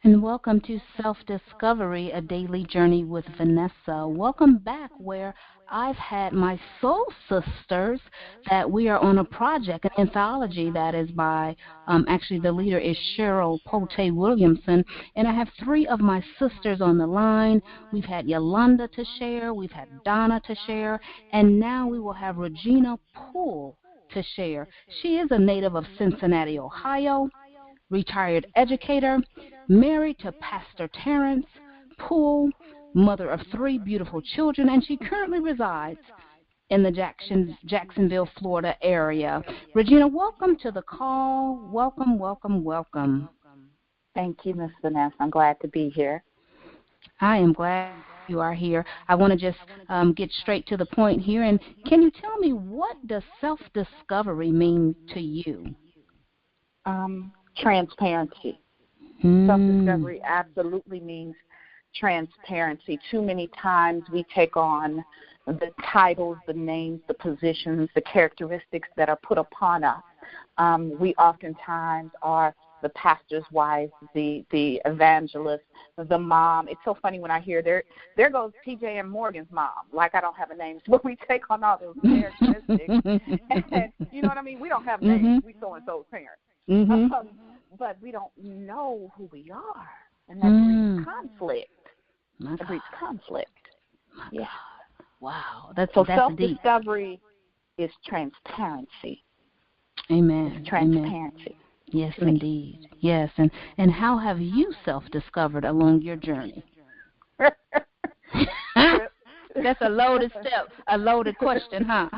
And welcome to Self-Discovery, a daily journey with Vanessa. Welcome back where I've had my soul sisters that we are on a project, an anthology that is by, actually the leader is Cheryl Polote-Williamson, and I have three of my sisters on the line. We've had Yolanda to share, we've had Donna to share, and now we will have Regina Poole to share. She is a native of Cincinnati, Ohio, retired educator, married to Pastor Terrence Poole, mother of three beautiful children, and she currently resides in the Jacksonville, Florida area. Regina, welcome to the call. Welcome, welcome, welcome. Thank you, Ms. Vanessa. I'm glad to be here. I am glad you are here. I want to just get straight to the point here. And can you tell me, what does self-discovery mean to you? Transparency. Self-discovery absolutely means transparency. Too many times we take on the titles, the names, the positions, the characteristics that are put upon us. We oftentimes are the pastor's wife, the evangelist, the mom. It's so funny when I hear there goes T.J. and Morgan's mom. Like, I don't have a name, but we take on all those characteristics. And you know what I mean? We don't have names. We so-and-so's parents. But we don't know who we are, and that breeds conflict. That breeds conflict. Yeah. Wow. That's self-discovery is transparency. Amen. It's transparency. Amen. Yes, indeed. Yes. And how have you self-discovered along your journey? That's a loaded step, a loaded question, huh?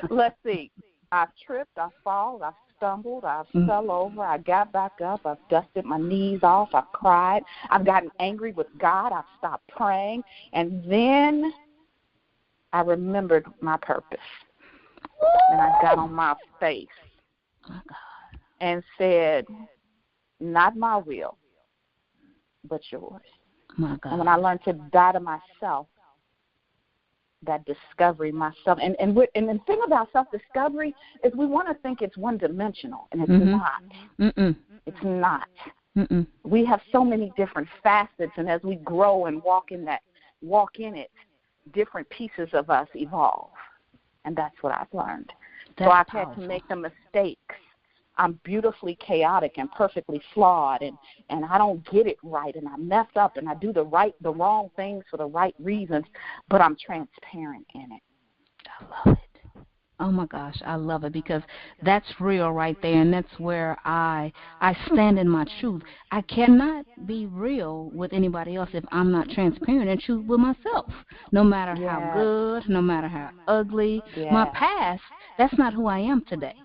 Let's see. I've tripped, I've fallen, I've stumbled, I've fell over, I got back up, I've dusted my knees off, I've cried, I've gotten angry with God, I've stopped praying, and then I remembered my purpose. And I got on my face and said, not my will, but yours. My God. And when I learned to die to myself, that discovery myself. And the thing about self-discovery is we want to think it's one-dimensional, and it's not. It's not. We have so many different facets, and as we grow and walk in it, different pieces of us evolve. And that's what I've learned. So I've had to make the mistakes. I'm beautifully chaotic and perfectly flawed, and I don't get it right, and I mess up, and I do the wrong things for the right reasons, but I'm transparent in it. I love it. Oh, my gosh, I love it, because that's real right there, and that's where I stand in my truth. I cannot be real with anybody else if I'm not transparent and true with myself, no matter how good, no matter how ugly. My past, that's not who I am today.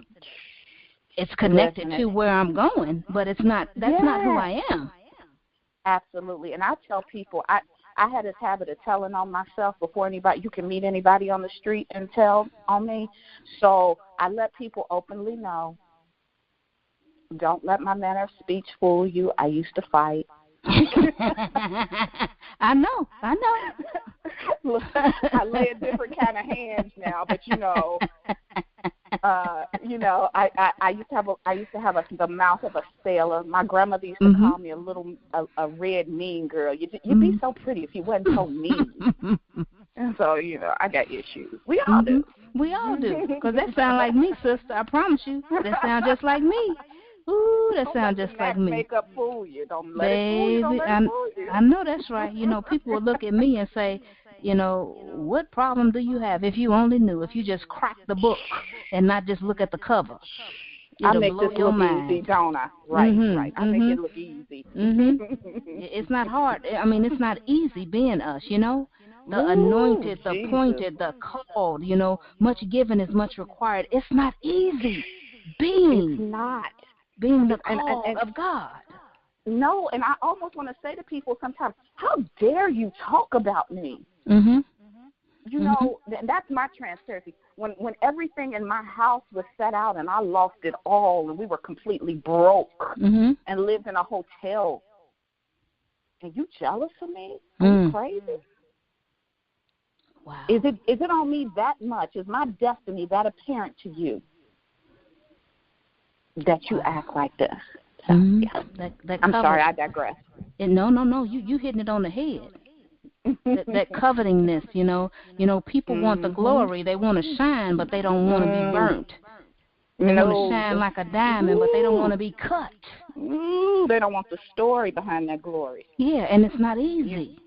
It's connected to where I'm going, but that's not who I am. Absolutely. And I tell people, I had this habit of telling on myself before you can meet anybody on the street and tell on me. So I let people openly know, don't let my manner of speech fool you. I used to fight. I know. Look, I lay a different kind of hands now, but I used to have the mouth of a sailor. My grandmother used to call me a red mean girl. You'd be so pretty if you wasn't so mean. And so, I got issues. We all do. We all do. Because that sounds like me, sister. I promise you. That sounds just like me. Ooh, that sounds just like me. Makeup fool you. Don't let it fool you. Don't let it fool you. I know that's right. People will look at me and say, what problem do you have? If you only knew, if you just crack the book and not just look at the cover. I make this look easy, don't I? Right. I make it look easy. It's not hard. I mean, it's not easy being us, The anointed, the appointed, the called, much given is much required. It's not easy it's not. Being the call of God. No, and I almost want to say to people sometimes, how dare you talk about me? That's my transparency. When everything in my house was set out and I lost it all and we were completely broke and lived in a hotel, and you jealous of me? Are you crazy? Wow. Is it on me that much? Is my destiny that apparent to you that you act like this? So, yeah. I'm sorry, I digress. No. You hitting it on the head. that covetingness, people want the glory. They want to shine, but they don't want to be burnt. They want to shine like a diamond, but they don't want to be cut. They don't want the story behind that glory. Yeah, and it's not easy.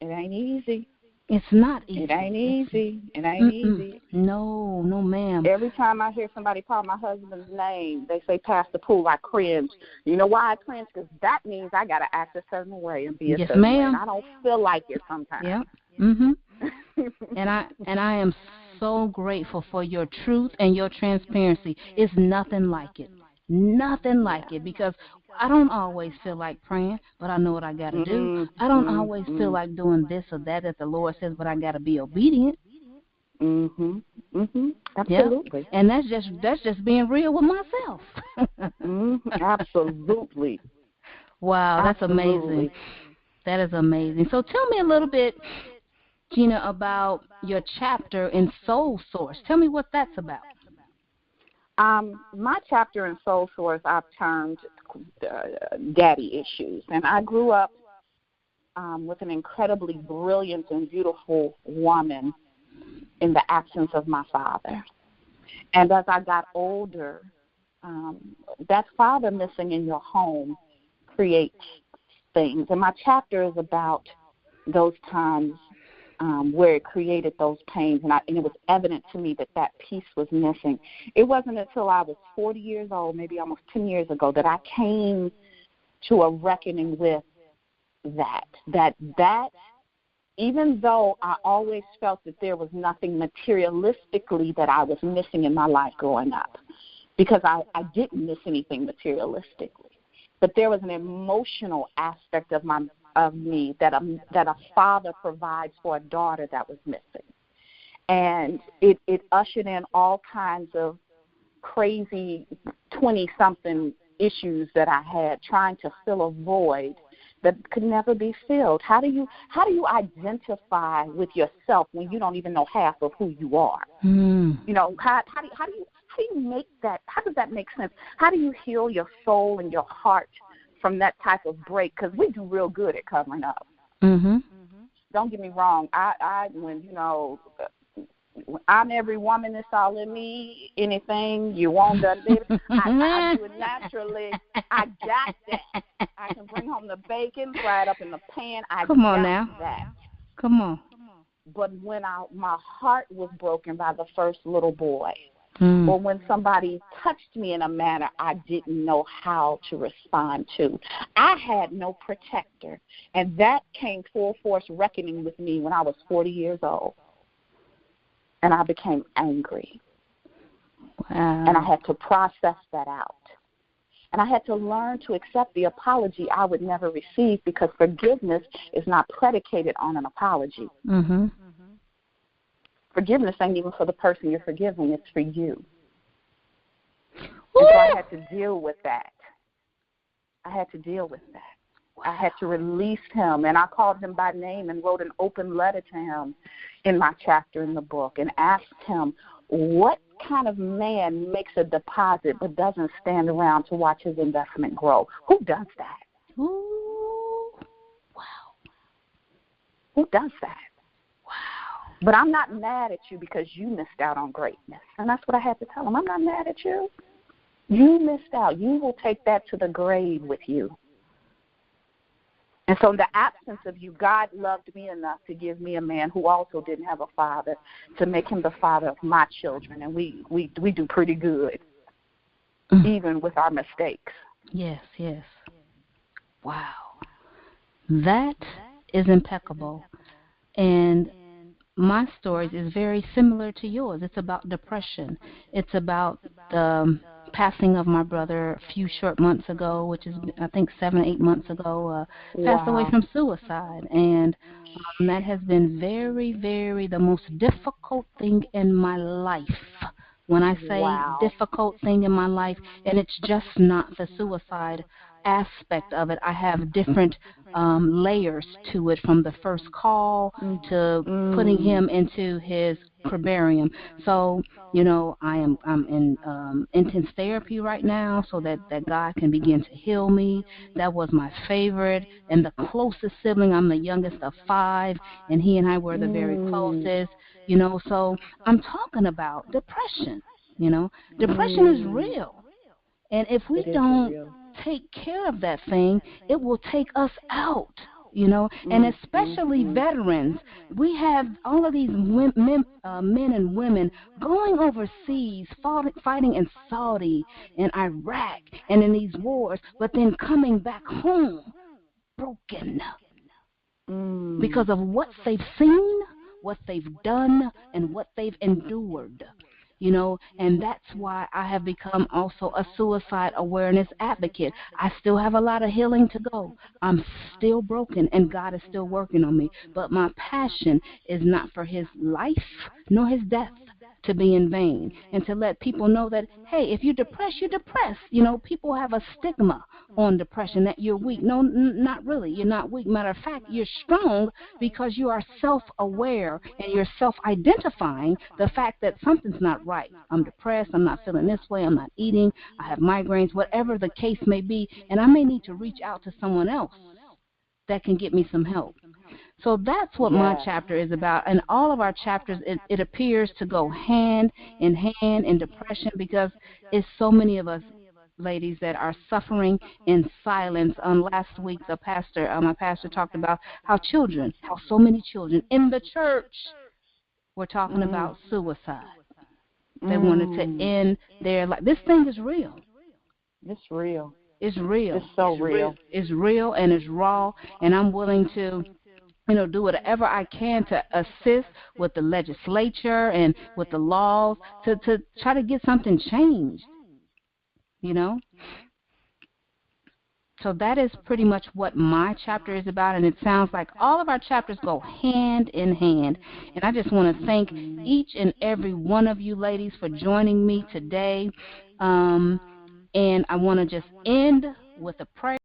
It ain't easy. It's not easy. It ain't easy. It ain't easy. No, ma'am. Every time I hear somebody call my husband's name, they say Pastor Poole, I cringe. You know why I cringe? Because that means I got to act a certain way and be a certain way. And I don't feel like it sometimes. Yeah. And I am so grateful for your truth and your transparency. It's nothing like it. Nothing like it, because I don't always feel like praying, but I know what I got to do. I don't always feel like doing this or that the Lord says, but I got to be obedient. Absolutely. Yep. And that's just being real with myself. Absolutely. Wow, that's amazing. That is amazing. So tell me a little bit, Gina, about your chapter in Soul Source. Tell me what that's about. My chapter in Soul Source I've termed daddy issues. And I grew up with an incredibly brilliant and beautiful woman in the absence of my father. And as I got older, that father missing in your home creates things. And my chapter is about those times where it created those pains, and it was evident to me that piece was missing. It wasn't until I was 40 years old, maybe almost 10 years ago, that I came to a reckoning with that even though I always felt that there was nothing materialistically that I was missing in my life growing up, because I didn't miss anything materialistically, but there was an emotional aspect of me that a father provides for a daughter that was missing. And it ushered in all kinds of crazy 20-something issues that I had, trying to fill a void that could never be filled. How do you identify with yourself when you don't even know half of who you are? How do you make that? How does that make sense? How do you heal your soul and your heart from that type of break? Because we do real good at covering up. Don't get me wrong. I'm every woman that's all in me. Anything you want done, baby, I do it naturally. I got that. I can bring home the bacon, fry it up in the pan. Come on now. That. Come on. But when my heart was broken by the first little boy, or when somebody touched me in a manner I didn't know how to respond to, I had no protector. And that came full force reckoning with me when I was 40 years old. And I became angry. Wow. And I had to process that out. And I had to learn to accept the apology I would never receive, because forgiveness is not predicated on an apology. Forgiveness ain't even for the person you're forgiving. It's for you. And so I had to deal with that. Wow. I had to release him, and I called him by name and wrote an open letter to him in my chapter in the book and asked him, what kind of man makes a deposit but doesn't stand around to watch his investment grow? Who does that? Ooh. Wow. Who does that? Wow. But I'm not mad at you because you missed out on greatness. And that's what I had to tell him. I'm not mad at you. You missed out. You will take that to the grave with you. And so in the absence of you, God loved me enough to give me a man who also didn't have a father, to make him the father of my children. And we do pretty good, even with our mistakes. Yes. Wow. That is impeccable. And my story is very similar to yours. It's about depression. It's about the passing of my brother a few short months ago, which is, I think, 7 or 8 months ago, passed away from suicide. And that has been very, very the most difficult thing in my life. When I say difficult thing in my life, and it's just not the suicide aspect of it. I have different layers to it, from the first call to putting him into his herbarium. So, I'm in intense therapy right now, so that God can begin to heal me. That was my favorite and the closest sibling. I'm the youngest of 5, and he and I were the very closest. So I'm talking about depression. Depression is real, and if we don't take care of that thing, it will take us out. And especially veterans. We have all of these men and women going overseas, fighting in Saudi and Iraq and in these wars, but then coming back home broken because of what they've seen, what they've done, and what they've endured. And that's why I have become also a suicide awareness advocate. I still have a lot of healing to go. I'm still broken, and God is still working on me. But my passion is not for his life nor his death to be in vain, and to let people know that, hey, if you're depressed, you're depressed. People have a stigma on depression that you're weak. No, not really. You're not weak. Matter of fact, you're strong because you are self-aware and you're self-identifying the fact that something's not right. I'm depressed. I'm not feeling this way. I'm not eating. I have migraines, whatever the case may be, and I may need to reach out to someone else that can get me some help. So that's what my chapter is about. And all of our chapters, it appears to go hand in depression, because it's so many of us, ladies, that are suffering in silence. Last week, my pastor talked about how so many children in the church were talking about suicide. They wanted to end their life. This thing is real. It's real. It's real. It's so real. It's real and it's raw, and I'm willing to do whatever I can to assist with the legislature and with the laws to try to get something changed, So that is pretty much what my chapter is about, and it sounds like all of our chapters go hand in hand. And I just want to thank each and every one of you ladies for joining me today. And I want to just end with a prayer.